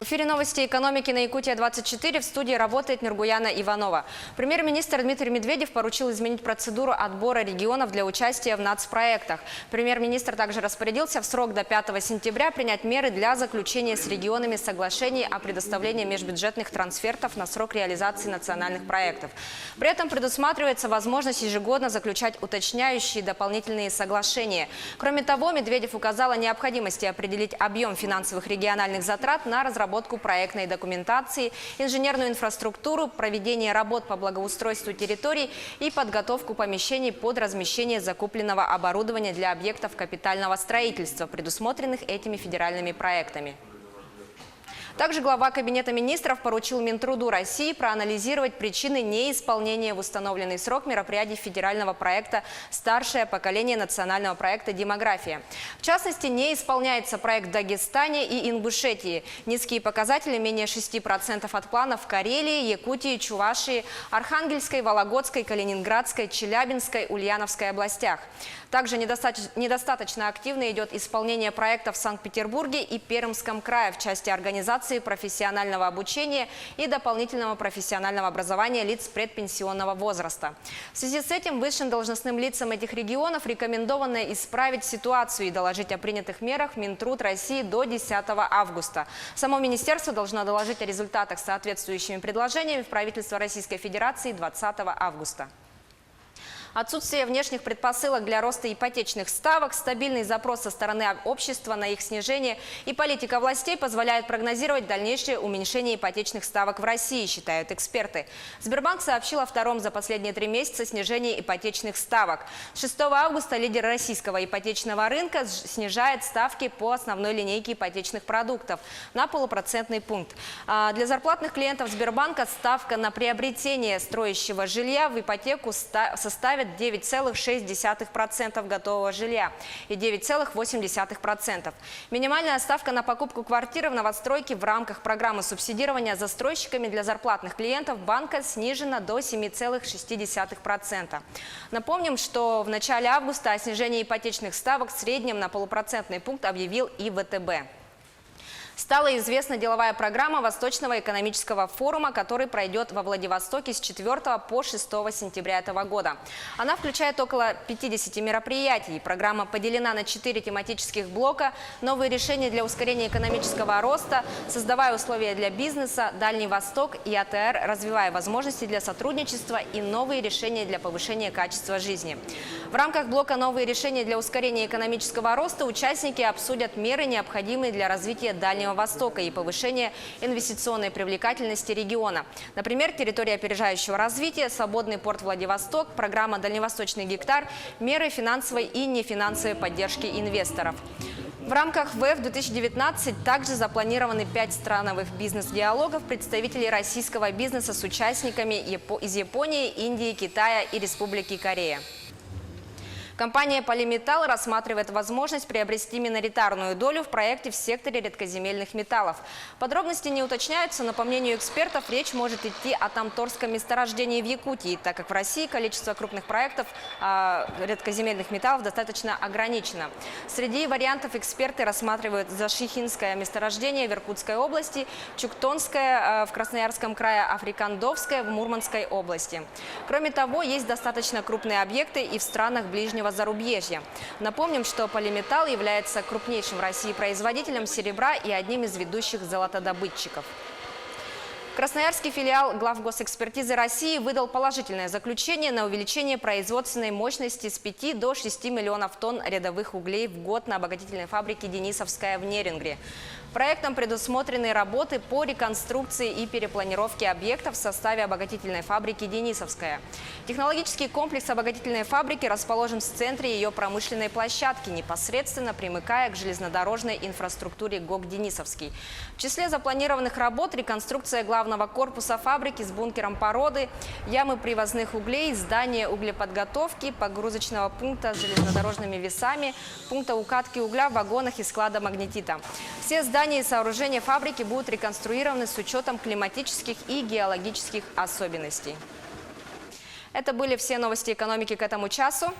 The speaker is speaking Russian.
В эфире новости экономики на Якутия-24. В студии работает Нургуяна Иванова. Премьер-министр Дмитрий Медведев поручил изменить процедуру отбора регионов для участия в нацпроектах. Премьер-министр также распорядился в срок до 5 сентября принять меры для заключения с регионами соглашений о предоставлении межбюджетных трансфертов на срок реализации национальных проектов. При этом предусматривается возможность ежегодно заключать уточняющие дополнительные соглашения. Кроме того, Медведев указал о необходимости определить объем финансовых региональных затрат на разработку проектной документации, инженерную инфраструктуру, проведение работ по благоустройству территорий и подготовку помещений под размещение закупленного оборудования для объектов капитального строительства, предусмотренных этими федеральными проектами. Также глава Кабинета министров поручил Минтруду России проанализировать причины неисполнения в установленный срок мероприятий федерального проекта «Старшее поколение национального проекта «Демография». В частности, не исполняется проект в Дагестане и Ингушетии. Низкие показатели, менее 6% от плана в Карелии, Якутии, Чувашии, Архангельской, Вологодской, Калининградской, Челябинской, Ульяновской областях. Также недостаточно активно идет исполнение проектов в Санкт-Петербурге и Пермском крае в части организации профессионального обучения и дополнительного профессионального образования лиц предпенсионного возраста. В связи с этим высшим должностным лицам этих регионов рекомендовано исправить ситуацию и доложить о принятых мерах в Минтруд России до 10 августа. Само министерство должно доложить о результатах с соответствующими предложениями в правительство Российской Федерации 20 августа. Отсутствие внешних предпосылок для роста ипотечных ставок, стабильный запрос со стороны общества на их снижение и политика властей позволяют прогнозировать дальнейшее уменьшение ипотечных ставок в России, считают эксперты. Сбербанк сообщил о втором за последние 3 месяца снижении ипотечных ставок. С 6 августа лидер российского ипотечного рынка снижает ставки по основной линейке ипотечных продуктов на полупроцентный пункт. Для зарплатных клиентов Сбербанка ставка на приобретение строящего жилья в ипотеку составит 9,6% готового жилья и 9,8%. Минимальная ставка на покупку квартиры в новостройке в рамках программы субсидирования застройщиками для зарплатных клиентов банка снижена до 7,6%. Напомним, что в начале августа о снижении ипотечных ставок в среднем на полупроцентный пункт объявил и ВТБ. Стала известна деловая программа Восточного экономического форума, который пройдет во Владивостоке с 4 по 6 сентября этого года. Она включает около 50 мероприятий. Программа поделена на 4 тематических блока: новые решения для ускорения экономического роста, создавая условия для бизнеса, Дальний Восток и АТР, развивая возможности для сотрудничества и новые решения для повышения качества жизни. В рамках блока «Новые решения для ускорения экономического роста» участники обсудят меры, необходимые для развития Дальнего Востока и повышения инвестиционной привлекательности региона. Например, территория опережающего развития, свободный порт Владивосток, программа «Дальневосточный гектар», меры финансовой и нефинансовой поддержки инвесторов. В рамках ВЭФ-2019 также запланированы 5 страновых бизнес-диалогов представителей российского бизнеса с участниками из Японии, Индии, Китая и Республики Корея. Компания «Полиметалл» рассматривает возможность приобрести миноритарную долю в проекте в секторе редкоземельных металлов. Подробности не уточняются, но, по мнению экспертов, речь может идти о Тамторском месторождении в Якутии, так как в России количество крупных проектов редкоземельных металлов достаточно ограничено. Среди вариантов эксперты рассматривают Зашихинское месторождение в Иркутской области, Чуктонское в Красноярском крае, Африкандовское в Мурманской области. Кроме того, есть достаточно крупные объекты и в странах ближнего зарубежья. Напомним, что «Полиметалл» является крупнейшим в России производителем серебра и одним из ведущих золотодобытчиков. Красноярский филиал Главгосэкспертизы России выдал положительное заключение на увеличение производственной мощности с 5 до 6 миллионов тонн рядовых углей в год на обогатительной фабрике «Денисовская» в Нерингре. Проектом предусмотрены работы по реконструкции и перепланировке объектов в составе обогатительной фабрики «Денисовская». Технологический комплекс обогатительной фабрики расположен в центре ее промышленной площадки, непосредственно примыкая к железнодорожной инфраструктуре ГОК «Денисовский». В числе запланированных работ реконструкция главного корпуса фабрики с бункером породы, ямы привозных углей, здание углеподготовки, погрузочного пункта с железнодорожными весами, пункта укатки угля в вагонах и склада магнетита. Все здания и сооружения фабрики будут реконструированы с учетом климатических и геологических особенностей. Это были все новости экономики к этому часу.